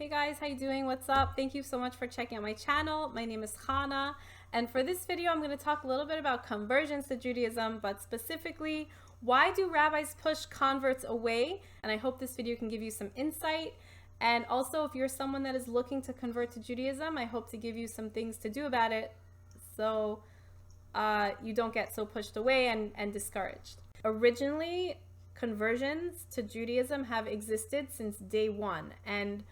Hey guys, how you doing? What's up? Thank you so much for checking out my channel. My name is Chana, and for this video I'm going to talk a little bit about conversions to Judaism, but specifically, why do rabbis push converts away? And I hope this video can give you some insight. And also, if you're someone that is looking to convert to Judaism, I hope to give you some things to do about it so you don't get so pushed away and discouraged. Originally, conversions to Judaism have existed since day one, and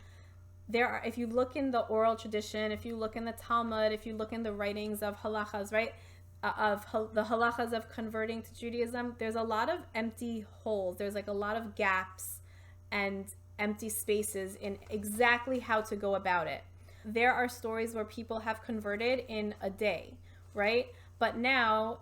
there are, if you look in the oral tradition, if you look in the Talmud, if you look in the writings of halachas, right, the halachas of converting to Judaism, there's a lot of empty holes. There's like a lot of gaps and empty spaces in exactly how to go about it. There are stories where people have converted in a day, right? But now,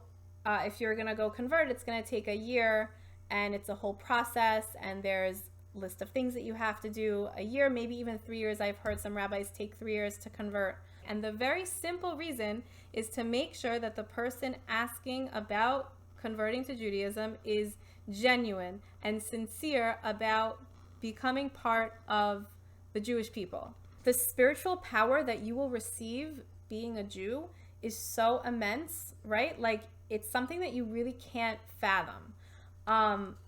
if you're going to go convert, it's going to take a year, and it's a whole process, and there's list of things that you have to do, a year, maybe even 3 years. I've heard some rabbis take 3 years to convert. And the very simple reason is to make sure that the person asking about converting to Judaism is genuine and sincere about becoming part of the Jewish people. The spiritual power that you will receive being a Jew is so immense, right? Like, it's something that you really can't fathom.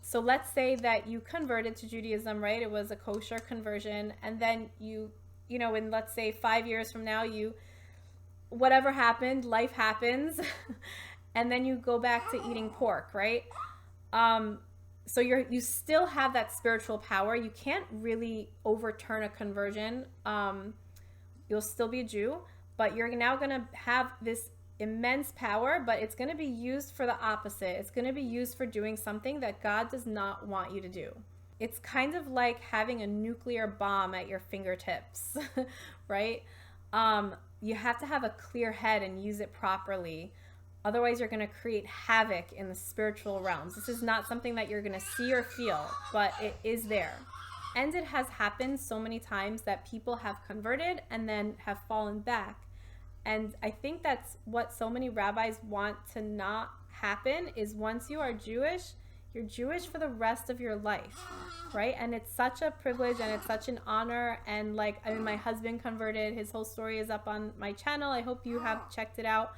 So let's say that you converted to Judaism, right? It was a kosher conversion, and then you know, in, let's say 5 years from now, whatever happened, life happens, and then you go back to eating pork, right? So you still have that spiritual power. You can't really overturn a conversion. You'll still be a Jew, but you're now going to have this immense power, but it's going to be used for the opposite. It's going to be used for doing something that God does not want you to do. It's kind of like having a nuclear bomb at your fingertips, right? You have to have a clear head and use it properly. Otherwise, you're going to create havoc in the spiritual realms. This is not something that you're going to see or feel, but it is there. And it has happened so many times that people have converted and then have fallen back. And I think that's what so many rabbis want to not happen, is once you are Jewish, you're Jewish for the rest of your life, right? And it's such a privilege and it's such an honor. And like, I mean, my husband converted. His whole story is up on my channel. I hope you have checked it out,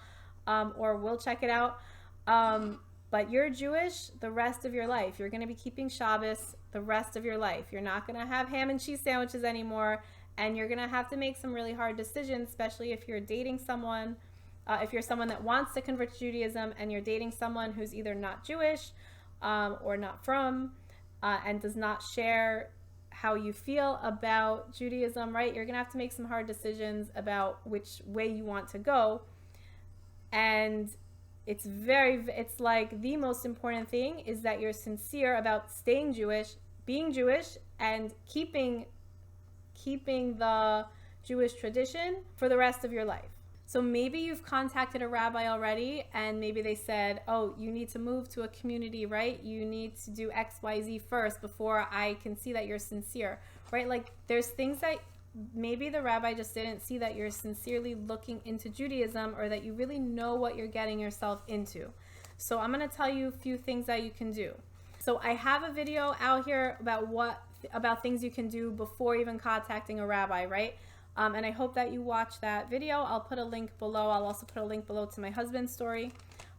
or will check it out. But you're Jewish the rest of your life. You're going to be keeping Shabbos the rest of your life. You're not going to have ham and cheese sandwiches anymore. And you're going to have to make some really hard decisions, especially if you're dating someone, if you're someone that wants to convert to Judaism and you're dating someone who's either not Jewish or not from and does not share how you feel about Judaism, right? You're going to have to make some hard decisions about which way you want to go. And it's like the most important thing is that you're sincere about staying Jewish, being Jewish, and keeping the Jewish tradition for the rest of your life. So maybe you've contacted a rabbi already, and maybe they said, oh, you need to move to a community, right? You need to do X, Y, Z first before I can see that you're sincere, right? Like, there's things that maybe the rabbi just didn't see, that you're sincerely looking into Judaism, or that you really know what you're getting yourself into. So I'm going to tell you a few things that you can do. So I have a video out here about things you can do before even contacting a rabbi, right? And I hope that you watch that video. I'll put a link below. I'll also put a link below to my husband's story,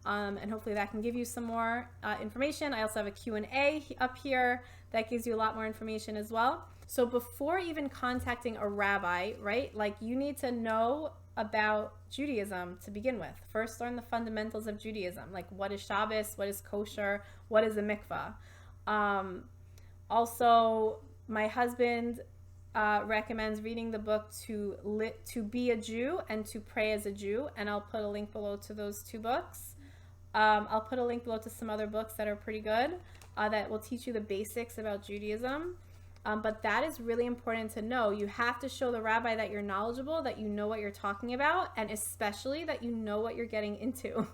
and hopefully that can give you some more information. I also have a Q&A up here that gives you a lot more information as well. So before even contacting a rabbi, right, like, you need to know about Judaism to begin with. First, learn the fundamentals of Judaism, like what is Shabbos, what is kosher, what is a mikvah. Also, my husband recommends reading the book to be a Jew and to pray as a Jew, and I'll put a link below to those two books. I'll put a link below to some other books that are pretty good that will teach you the basics about Judaism. But that is really important to know. You have to show the rabbi that you're knowledgeable, that you know what you're talking about, and especially that you know what you're getting into,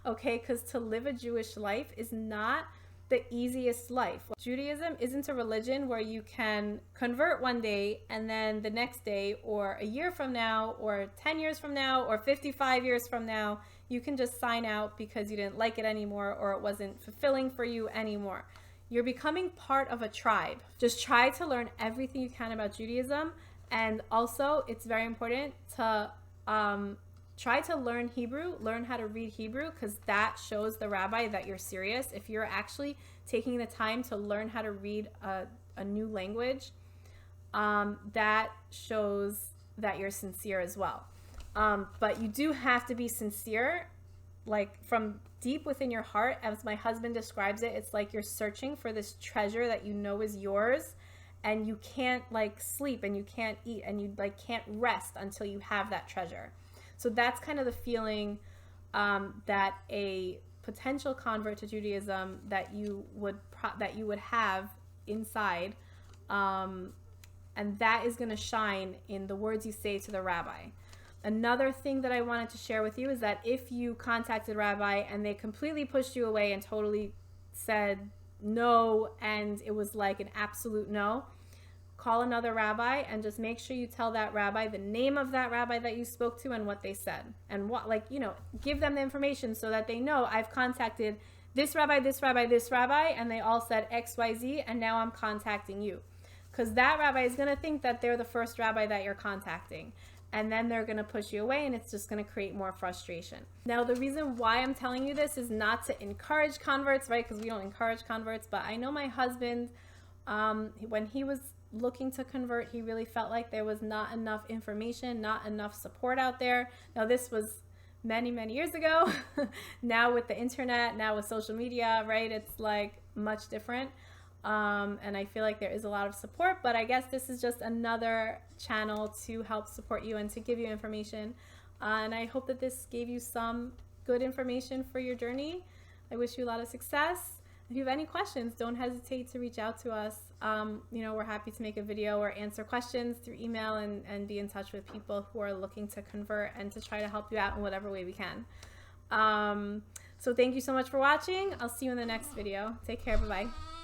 okay? Because to live a Jewish life is not the easiest life. Judaism isn't a religion where you can convert one day and then the next day, or a year from now, or 10 years from now, or 55 years from now, you can just sign out because you didn't like it anymore, or it wasn't fulfilling for you anymore. You're becoming part of a tribe. Just try to learn everything you can about Judaism And also, it's very important to try to learn Hebrew, learn how to read Hebrew, because that shows the rabbi that you're serious. If you're actually taking the time to learn how to read a new language, that shows that you're sincere as well. But you do have to be sincere, like from deep within your heart. As my husband describes it, it's like you're searching for this treasure that you know is yours, and you can't like sleep and you can't eat and you like can't rest until you have that treasure. So that's kind of the feeling that a potential convert to Judaism that you would have inside, and that is going to shine in the words you say to the rabbi. Another thing that I wanted to share with you is that if you contacted rabbi and they completely pushed you away and totally said no, and it was like an absolute no, call another rabbi and just make sure you tell that rabbi the name of that rabbi that you spoke to and what they said, and what, like, you know, give them the information so that they know I've contacted this rabbi, this rabbi, this rabbi, and they all said XYZ, and now I'm contacting you. Because that rabbi is going to think that they're the first rabbi that you're contacting, and then they're going to push you away, and it's just going to create more frustration. Now, the reason why I'm telling you this is not to encourage converts, right? Because we don't encourage converts, but I know my husband, when he was looking to convert, he really felt like there was not enough information, not enough support out there. Now, this was many, many years ago. Now with the internet, now with social media, right, it's like much different. And I feel like there is a lot of support, but I guess this is just another channel to help support you and to give you information. And I hope that this gave you some good information for your journey. I wish you a lot of success. If you have any questions, don't hesitate to reach out to us. You know, we're happy to make a video or answer questions through email and be in touch with people who are looking to convert and to try to help you out in whatever way we can. So thank you so much for watching. I'll see you in the next video. Take care. Bye-bye.